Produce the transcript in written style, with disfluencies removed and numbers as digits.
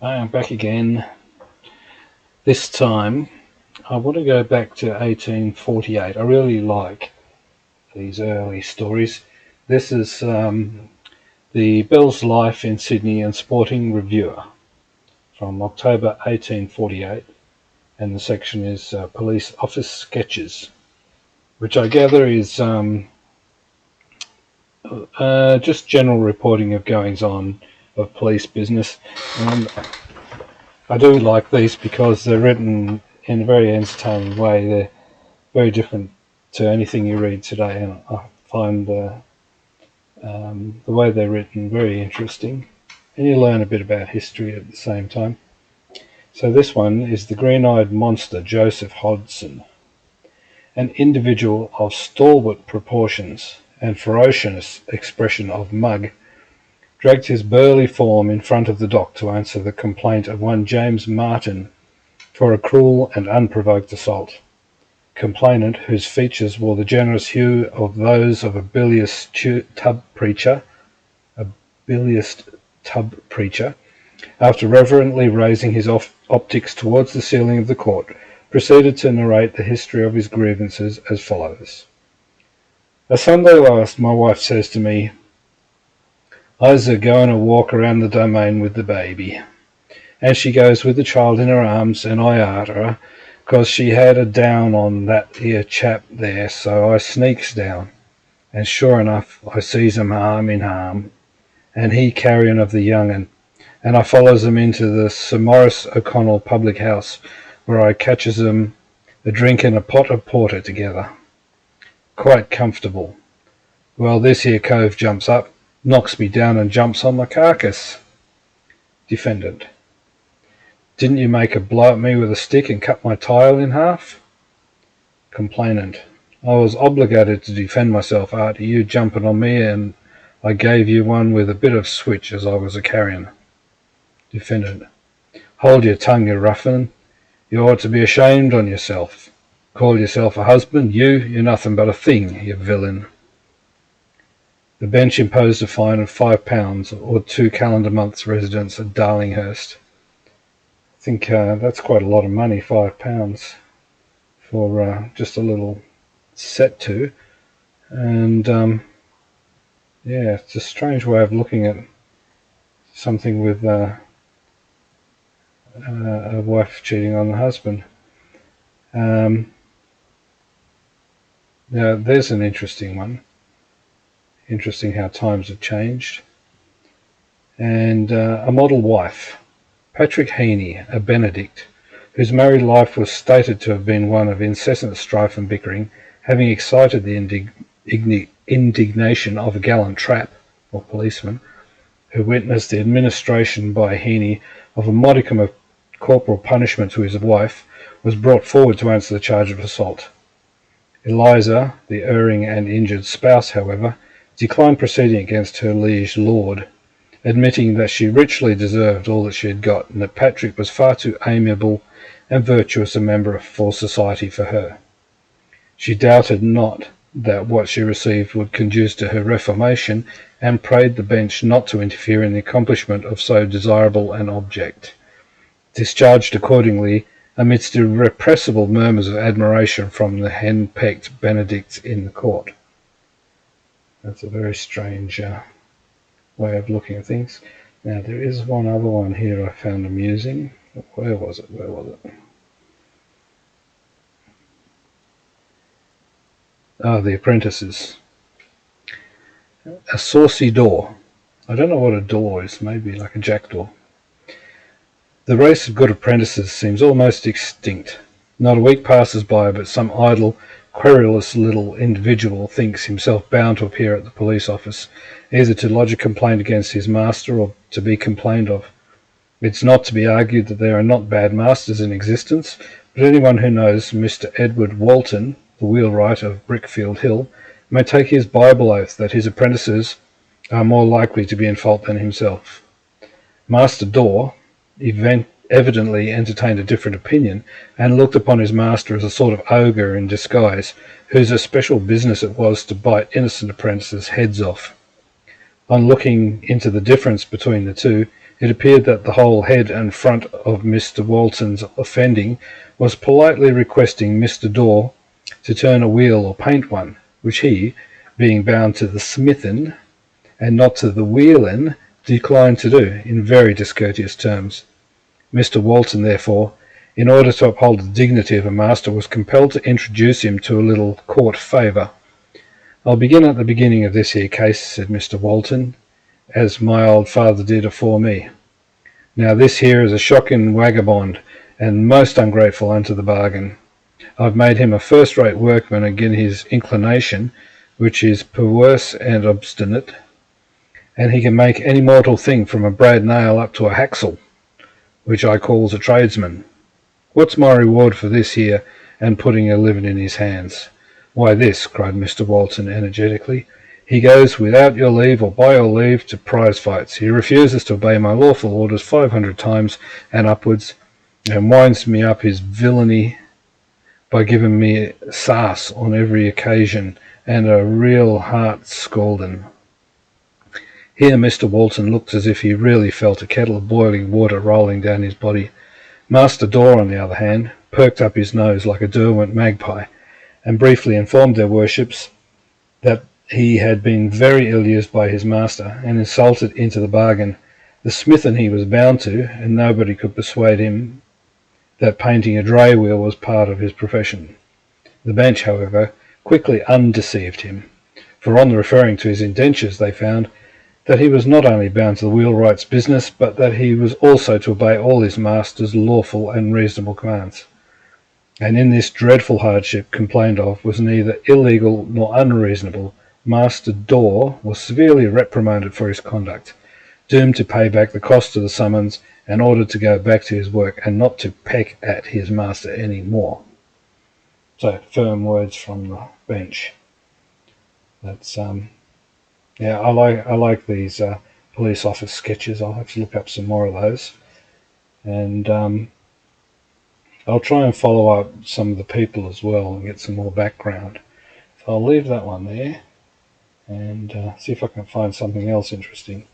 I am back again. This time I want to go back to 1848. I really like these early stories. This is the Bell's Life in Sydney and Sporting Reviewer from October 1848, and the section is Police Office Sketches, which I gather is just general reporting of goings on of police business. And I do like these because they're written in a very entertaining way. They're very different to anything you read today, and I find the way they're written very interesting, and you learn a bit about history at the same time. So this one is the green-eyed monster Joseph Hodson, an individual of stalwart proportions and ferocious expression of mug, dragged his burly form in front of the dock to answer the complaint of one James Martin for a cruel and unprovoked assault. Complainant, whose features wore the generous hue of those of a bilious tub preacher, after reverently raising his optics towards the ceiling of the court, proceeded to narrate the history of his grievances as follows. A Sunday last, my wife says to me, "I's going a walk around the domain with the baby." And she goes with the child in her arms, and I arter her, 'cause she had a down on that 'ere chap there, so I sneaks down, and sure enough I sees 'em arm in arm, and he carryin' of the young 'un, and I follows 'em into the Sir Maurice O'Connell public house, where I catches 'em a drinking a pot of porter together. Quite comfortable. Well, this here cove jumps up, knocks me down and jumps on my carcass. Defendant: Didn't you make a blow at me with a stick and cut my tile in half? Complainant: I was obligated to defend myself after you jumping on me, and I gave you one with a bit of switch as I was a-carrying. Defendant: Hold your tongue, you ruffian. You ought to be ashamed on yourself. Call yourself a husband? You're nothing but a thing, you villain. The bench imposed a fine of £5 or 2 calendar months' residence at Darlinghurst. I think that's quite a lot of money, £5, for just a little set to. And yeah, it's a strange way of looking at something with a wife cheating on the husband. Now, there's an interesting one. Interesting how times have changed. And a model wife. Patrick Heaney, a Benedict, whose married life was stated to have been one of incessant strife and bickering, having excited the indignation of a gallant trap, or policeman, who witnessed the administration by Heaney of a modicum of corporal punishment to his wife, was brought forward to answer the charge of assault. Eliza, the erring and injured spouse, however, declined proceeding against her liege lord, admitting that she richly deserved all that she had got, and that Patrick was far too amiable and virtuous a member for society for her. She doubted not that what she received would conduce to her reformation, and prayed the bench not to interfere in the accomplishment of so desirable an object. Discharged accordingly, amidst irrepressible murmurs of admiration from the hen-pecked Benedicts in the court. That's a very strange way of looking at things. Now, there is one other one here I found amusing. Where was it? The Apprentices. A saucy door. I don't know what a door is, maybe like a jackdaw. The race of good apprentices seems almost extinct. Not a week passes by but some idle, querulous little individual thinks himself bound to appear at the police office, either to lodge a complaint against his master or to be complained of. It's not to be argued that there are not bad masters in existence, but anyone who knows Mr. Edward Walton, the wheelwright of Brickfield Hill, may take his Bible oath that his apprentices are more likely to be in fault than himself. Master Daw evidently entertained a different opinion, and looked upon his master as a sort of ogre in disguise, whose especial business it was to bite innocent apprentices' heads off. On looking into the difference between the two, It appeared that the whole head and front of Mr. Walton's offending was politely requesting Mr. Daw to turn a wheel or paint one, which he, being bound to the smithin and not to the wheelin, declined to do in very discourteous terms. Mr. Walton, therefore, in order to uphold the dignity of a master, was compelled to introduce him to a little court favour. "I'll begin at the beginning of this here case," said Mr. Walton, "as my old father did afore me. Now this here is a shocking wagabond, and most ungrateful unto the bargain. I've made him a first-rate workman agin his inclination, which is perwerse and obstinate, and he can make any mortal thing from a brad nail up to a haxel, which I calls a tradesman. What's my reward for this here, and putting a living in his hands? Why this," cried Mr. Walton energetically. "He goes without your leave or by your leave to prize fights. He refuses to obey my lawful orders 500 times and upwards, and winds me up his villainy by giving me sarce on every occasion, and a real heart scalding." Here Mr. Walton looked as if he really felt a kettle of boiling water rolling down his body. Master Daw, on the other hand, perked up his nose like a Derwent magpie, and briefly informed their worships that he had been very ill used by his master, and insulted into the bargain. The smithin he was bound to, and nobody could persuade him that painting a dray wheel was part of his profession. The bench, however, quickly undeceived him, for on referring to his indentures they found that he was not only bound to the wheelwright's business, but that he was also to obey all his master's lawful and reasonable commands. And in this dreadful hardship complained of was neither illegal nor unreasonable. Master Daw was severely reprimanded for his conduct, doomed to pay back the cost of the summons, and ordered to go back to his work and not to peck at his master any more. So, firm words from the bench. That's yeah, I like these police office sketches. I'll have to look up some more of those, and I'll try and follow up some of the people as well and get some more background. So I'll leave that one there and see if I can find something else interesting.